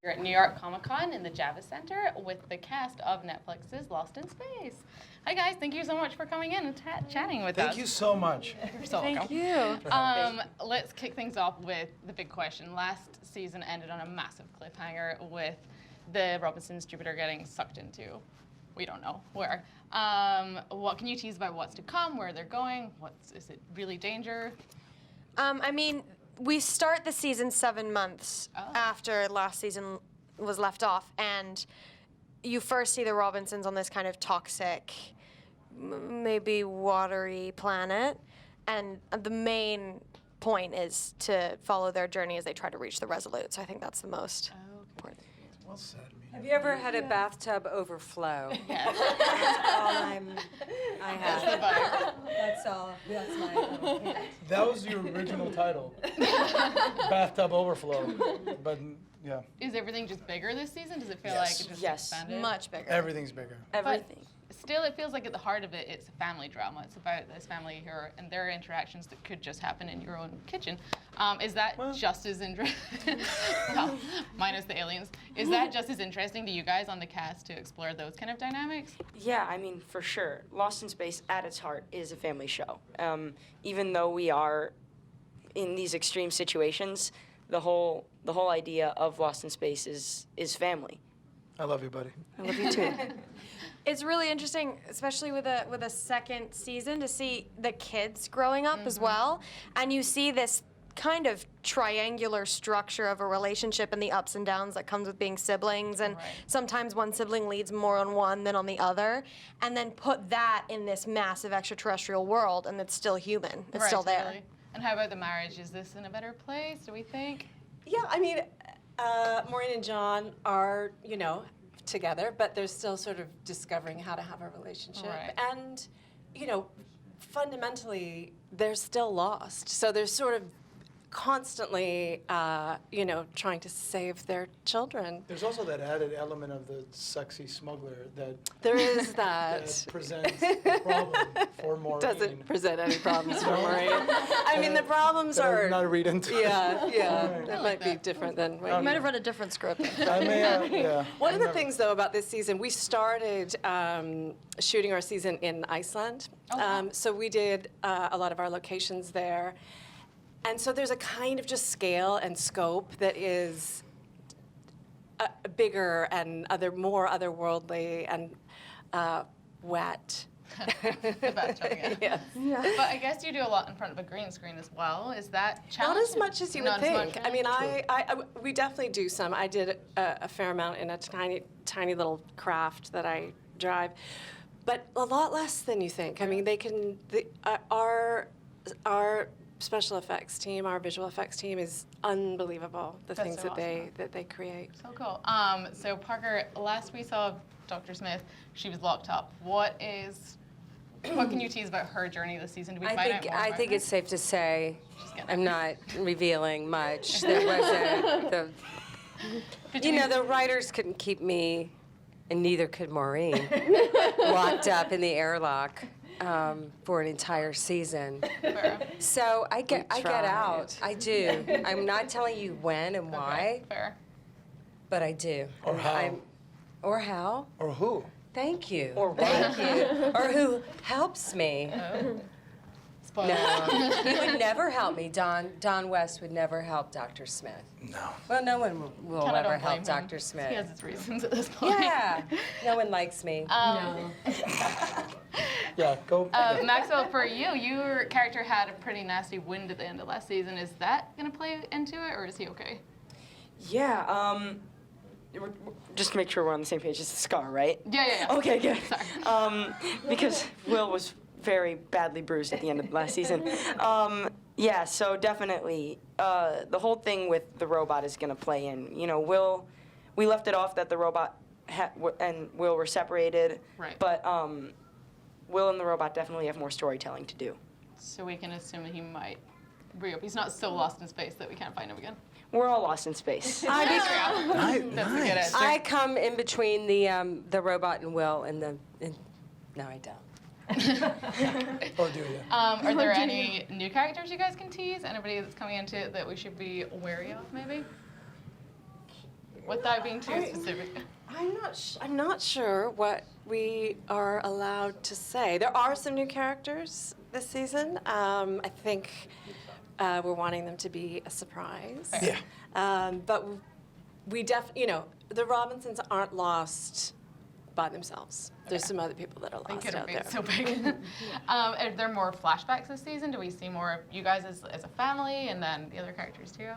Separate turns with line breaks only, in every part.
We're at New York Comic Con in the Javits Center with the cast of Netflix's Lost in Space. Hi guys, thank you so much for coming in and chatting with us.
Thank you so much.
You're so welcome.
Thank you.
Let's kick things off with the big question. Last season ended on a massive cliffhanger with the Robinsons Jupiter getting sucked into, we don't know where. What can you tease about what's to come, where they're going? Is it really danger?
I mean, we start the season 7 months after last season was left off, and you first see the Robinsons on this kind of toxic, maybe watery planet, and the main point is to follow their journey as they try to reach the Resolute. So I think that's the most important.
Well said, Mina.
Have you ever had a bathtub overflow?
Yes.
That's all I have. That's all. That's my hint.
That was your original title. Bathtub Overflow. But yeah.
Is everything just bigger this season? Does it feel like it just expanded?
Much bigger.
Everything's bigger.
Everything.
But still, it feels like at the heart of it, it's a family drama. It's about this family here and their interactions that could just happen in your own kitchen. Is that just as interesting? Well, minus the aliens. Is that just as interesting to you guys on the cast to explore those kind of dynamics?
Yeah, I mean, for sure. Lost in Space, at its heart, is a family show. Even though we are in these extreme situations, the whole idea of Lost in Space is family.
I love you, buddy.
I love you too.
It's really interesting, especially with a second season, to see the kids growing up as well, and you see this kind of triangular structure of a relationship and the ups and downs that comes with being siblings, and sometimes one sibling leads more on one than on the other, and then put that in this massive extraterrestrial world, and it's still human. It's still there.
Totally. And how about the marriage? Is this in a better place, do we think?
Yeah, I mean, Maureen and John are, together, but they're still sort of discovering how to have a relationship.
Right.
And, fundamentally, they're still lost. So they're sort of constantly, trying to save their children.
There's also that added element of the sexy smuggler that
There is that.
that presents a problem for Maureen.
Doesn't present any problems for Maureen. I mean, the problems
that
are.
I'm not read into.
Yeah.
Right.
That might be different than what
You might have read a different script.
I may, yeah.
One of the things, though, about this season, we started shooting our season in Iceland. So we did a lot of our locations there. And so there's a kind of just scale and scope that is bigger and more otherworldly and wet.
The bathtub, yeah.
Yes.
But I guess you do a lot in front of a green screen as well. Is that challenging?
Not as much as you would
Not as much,
think. I mean, we definitely do some. I did a fair amount in a tiny little craft that I drive, but a lot less than you think. I mean, our special effects team, our visual effects team is unbelievable. The
That's
things
so
that they create.
So cool. So Parker, last we saw Dr. Smith, she was locked up. What can you tease about her journey this season? Do we find out more
I
about
think
her?
it's safe to say
getting
I'm not revealing much. There was the writers couldn't keep me, and neither could Maureen, locked up in the airlock for an entire season.
Fair.
So I get
tried.
out. I do. I'm not telling you when and why,
Okay, fair.
but I do.
Or how.
Or how?
Or who?
Thank you.
Or
Thank you. Or who helps me.
Spoiler.
No, he would never help me. Don West would never help Dr. Smith.
No.
Well, no one will
Kinda
ever
don't blame
help
him.
Dr. Smith.
He has his reasons at this point.
Yeah, no one likes me.
No.
Yeah, go.
Maxwell, for you, your character had a pretty nasty wound at the end of last season. Is that going to play into it, or is he okay?
Yeah, just to make sure we're on the same page, it's a scar, right?
Yeah.
Okay, good.
Sorry.
Because Will was very badly bruised at the end of last season. Yeah, so definitely, the whole thing with the robot is going to play in. We left it off that the robot and Will were separated.
Right.
But Will and the robot definitely have more storytelling to do.
So we can assume that he might re-up. He's not so lost in space that we can't find him again.
We're all lost in space.
That's a good answer.
I come in between the robot and Will no, I don't.
Or do you?
Are there any new characters you guys can tease? Anybody that's coming into it that we should be wary of, maybe? without being too specific.
I'm not sure what we are allowed to say. There are some new characters this season. I think we're wanting them to be a surprise.
Yeah.
But we the Robinsons aren't lost by themselves. There's some other people that are
They
lost
could have
out
been
there.
so big. Are there more flashbacks this season? Do we see more of you guys as a family and then the other characters too?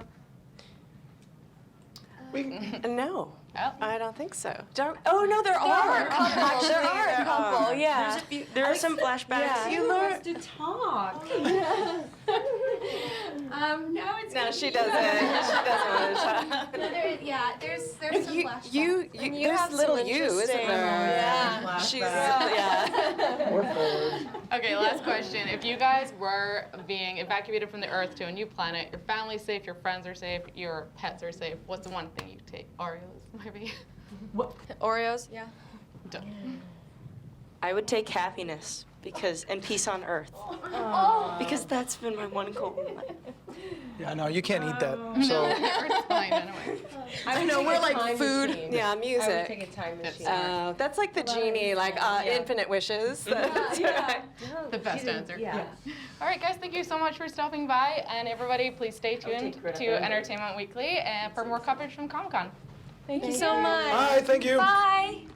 No,
Oh.
I don't think so. Oh no, there are.
Actually, there are a couple, yeah.
There are some flashbacks.
Yeah.
You learn to talk. No, it's
No, she doesn't. She doesn't want to talk.
there's some flashbacks.
You
have
there's little
some
you, isn't
interesting-
there?
Yeah.
She's yeah.
We're forward.
Okay, last question. If you guys were being evacuated from the Earth to a new planet, your family's safe, your friends are safe, your pets are safe, what's the one thing you take? Oreos, maybe?
Oreos, yeah.
Done.
I would take happiness and peace on earth. Because that's been my one goal in life.
Yeah, no, you can't eat that. So
Earth's fine anyway.
I know we're like food. Yeah,
I would
music.
take a time machine.
That's like the genie, like infinite wishes.
The best answer.
Yeah.
All right, guys, thank you so much for stopping by. And everybody, please stay tuned to Entertainment Weekly and for more coverage from Comic-Con.
Thank you so much.
hi, thank you.
Bye.